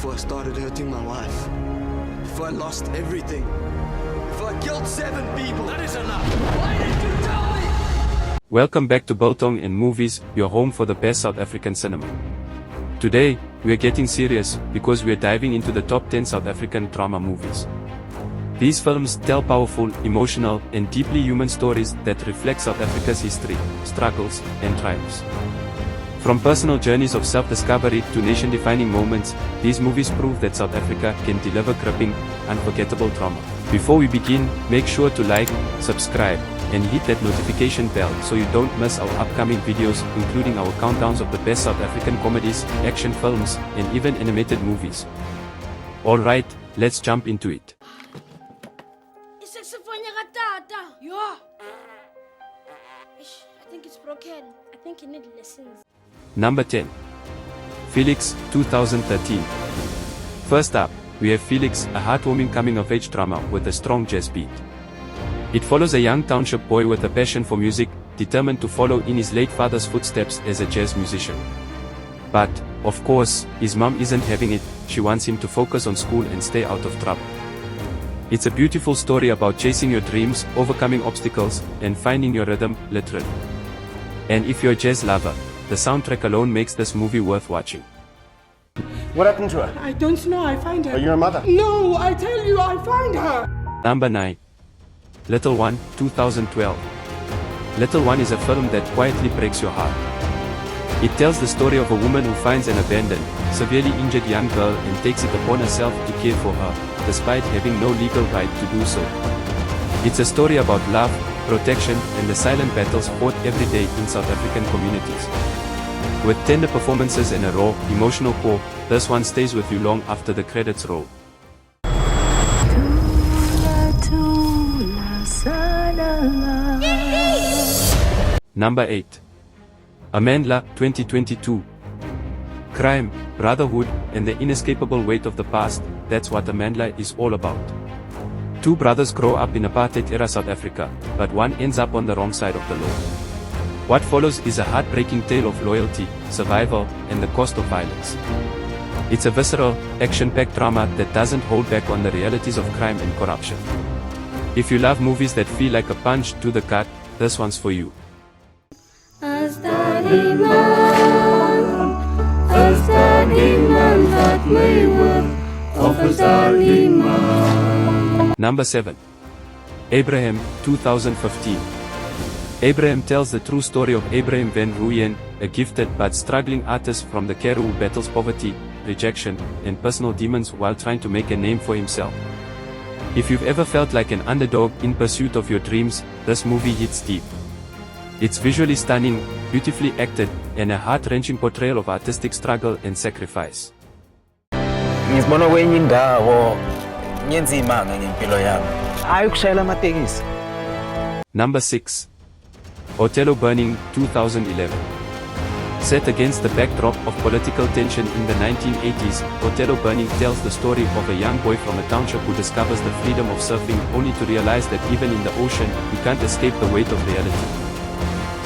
before I started hurting my wife. Before I lost everything. Before I killed 7 people. That is enough. Why did you tell me? Welcome back to Biltong and Movies, your home for the best South African cinema. Today, we are getting serious because we are diving into the top 10 South African drama movies. These films tell powerful, emotional, and deeply human stories that reflect South Africa's history, struggles, and triumphs. From personal journeys of self-discovery to nation-defining moments, these movies prove that South Africa can deliver gripping, unforgettable drama. Before we begin, make sure to like, subscribe, and hit that notification bell so you don't miss our upcoming videos, including our countdowns of the best South African comedies, action films, and even animated movies. Alright, let's jump into it. Yeah. I think it's broken. I think it needs lessons. Number 10. Felix, 2013. First up, we have Felix, a heartwarming coming-of-age drama with a strong jazz beat. It follows a young township boy with a passion for music, determined to follow in his late father's footsteps as a jazz musician. But, of course, his mom isn't having it. She wants him to focus on school and stay out of trouble. It's a beautiful story about chasing your dreams, overcoming obstacles, and finding your rhythm, literally. And if you're a jazz lover, the soundtrack alone makes this movie worth watching. What happened to her? I don't know, I find her. Are you her mother? No, I tell you, I find her. Number 9. Little One, 2012. Little One is a film that quietly breaks your heart. It tells the story of a woman who finds an abandoned, severely injured young girl and takes it upon herself to care for her, despite having no legal right to do so. It's a story about love, protection, and the silent battles fought every day in South African communities. With tender performances and a raw, emotional core, this one stays with you long after the credits roll. Number 8. Amandla, 2022. Crime, brotherhood, and the inescapable weight of the past, that's what Amandla is all about. 2 brothers grow up in apartheid-era South Africa, but one ends up on the wrong side of the law. What follows is a heartbreaking tale of loyalty, survival, and the cost of violence. It's a visceral, action-packed drama that doesn't hold back on the realities of crime and corruption. If you love movies that feel like a punch to the gut, this one's for you. Number 7. Abraham, 2015. Abraham tells the true story of Abraham van Rooyen, a gifted but struggling artist from the Karoo who battles poverty, rejection, and personal demons while trying to make a name for himself. If you've ever felt like an underdog in pursuit of your dreams, this movie hits deep. It's visually stunning, beautifully acted, and a heart-wrenching portrayal of artistic struggle and sacrifice. Ngizibona kwenye indawo ngenzima ngempilo yami. Ayikushayela amatekisi. Number 6. Othello Burning, 2011. Set against the backdrop of political tension in the 1980s, Othello Burning tells the story of a young boy from a township who discovers the freedom of surfing only to realize that even in the ocean, you can't escape the weight of reality.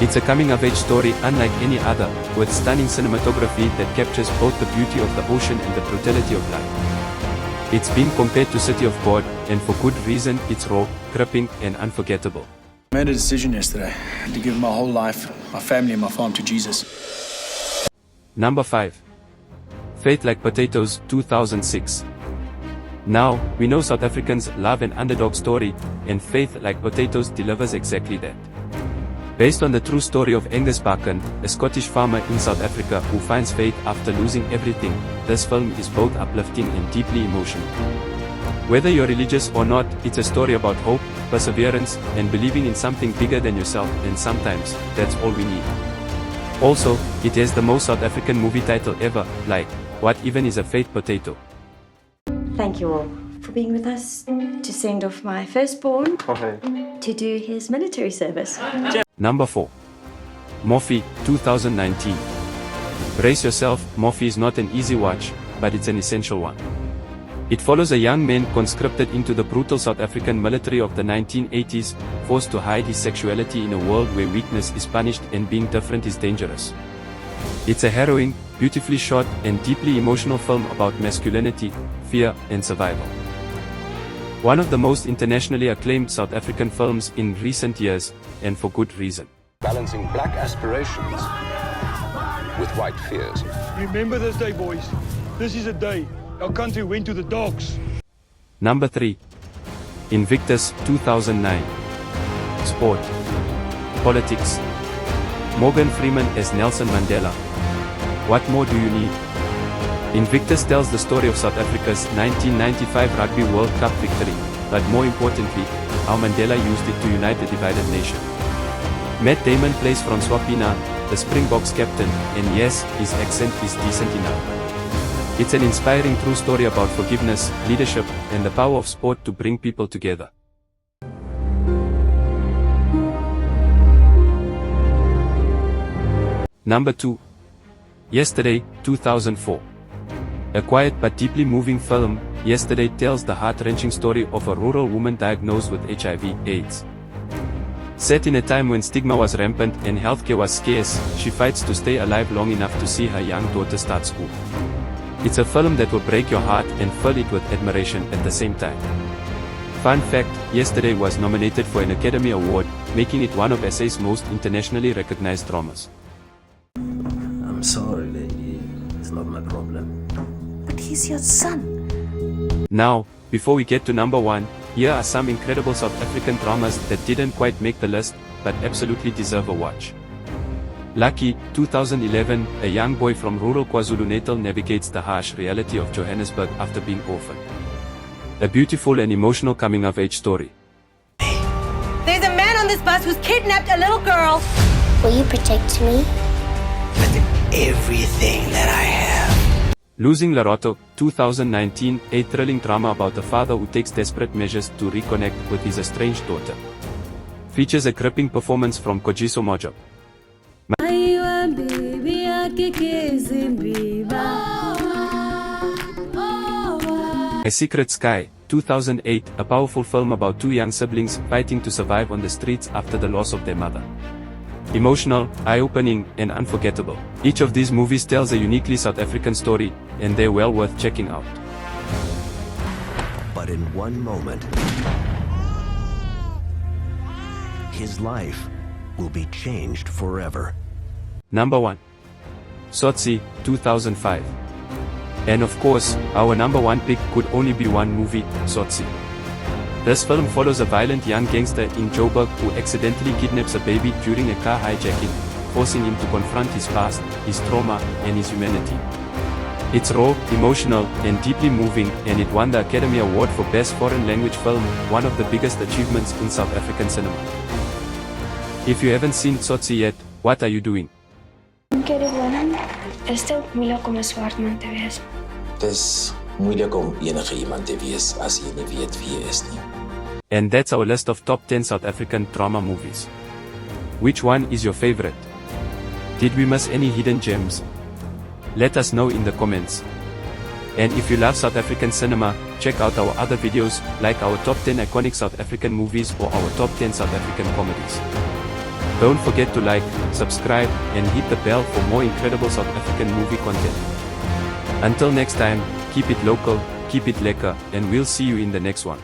It's a coming-of-age story unlike any other, with stunning cinematography that captures both the beauty of the ocean and the brutality of life. It's been compared to City of God, and for good reason. It's raw, gripping, and unforgettable. I made a decision yesterday to give my whole life, my family and my farm to Jesus. Number 5. Faith Like Potatoes, 2006. Now, we know South Africans love an underdog story, and Faith Like Potatoes delivers exactly that. Based on the true story of Angus Bakken, a Scottish farmer in South Africa who finds faith after losing everything, this film is both uplifting and deeply emotional. Whether you're religious or not, it's a story about hope, perseverance, and believing in something bigger than yourself, and sometimes, that's all we need. Also, it has the most South African movie title ever, like, What Even Is a Faith Potato? Thank you all for being with us to send off my firstborn to do his military service. Number 4. Morphy, 2019. Brace yourself, Morphy is not an easy watch, but it's an essential one. It follows a young man conscripted into the brutal South African military of the 1980s, forced to hide his sexuality in a world where weakness is punished and being different is dangerous. It's a harrowing, beautifully shot, and deeply emotional film about masculinity, fear, and survival. One of the most internationally acclaimed South African films in recent years, and for good reason. Balancing black aspirations with white fears. Remember this day, boys. This is a day our country went to the dogs. Number 3. Invictus, 2009. Sport. Politics. Morgan Freeman as Nelson Mandela. What more do you need? Invictus tells the story of South Africa's 1995 Rugby World Cup victory, but more importantly, how Mandela used it to unite a divided nation. Matt Damon plays Francois Pienaar, the Springboks captain, and yes, his accent is decent enough. It's an inspiring true story about forgiveness, leadership, and the power of sport to bring people together. Number 2. Yesterday, 2004. A quiet but deeply moving film, Yesterday tells the heart-wrenching story of a rural woman diagnosed with HIV/AIDS. Set in a time when stigma was rampant and healthcare was scarce, she fights to stay alive long enough to see her young daughter start school. It's a film that will break your heart and fill it with admiration at the same time. Fun fact, Yesterday was nominated for an Academy Award, making it one of SA's most internationally recognized dramas. I'm sorry, lady. It's not my problem. But he's your son. Now, before we get to number 1, here are some incredible South African dramas that didn't quite make the list, but absolutely deserve a watch. Lucky, 2011, a young boy from rural KwaZulu-Natal navigates the harsh reality of Johannesburg after being orphaned. A beautiful and emotional coming-of-age story. There's a man on this bus who's kidnapped a little girl. Will you protect me? With everything that I have. Losing Lerato, 2019, a thrilling drama about a father who takes desperate measures to reconnect with his estranged daughter. Features a gripping performance from Kojiso Mojo. A Secret Sky, 2008, a powerful film about two young siblings fighting to survive on the streets after the loss of their mother. Emotional, eye-opening, and unforgettable. Each of these movies tells a uniquely South African story, and they're well worth checking out. But in one moment, his life will be changed forever. Number 1. Tsotsi, 2005. And of course, our number 1 pick could only be one movie, Tsotsi. This film follows a violent young gangster in Joburg who accidentally kidnaps a baby during a car hijacking, forcing him to confront his past, his trauma, and his humanity. It's raw, emotional, and deeply moving, and it won the Academy Award for Best Foreign Language Film, one of the biggest achievements in South African cinema. If you haven't seen Tsotsi yet, what are you doing? Dis moeilik om enige iemand te wees as jy nie weet wie jy is nie. And that's our list of top 10 South African drama movies. Which one is your favorite? Did we miss any hidden gems? Let us know in the comments. And if you love South African cinema, check out our other videos, like our top 10 iconic South African movies or our top 10 South African comedies. Don't forget to like, subscribe, and hit the bell for more incredible South African movie content. Until next time, keep it local, keep it lekker, and we'll see you in the next one.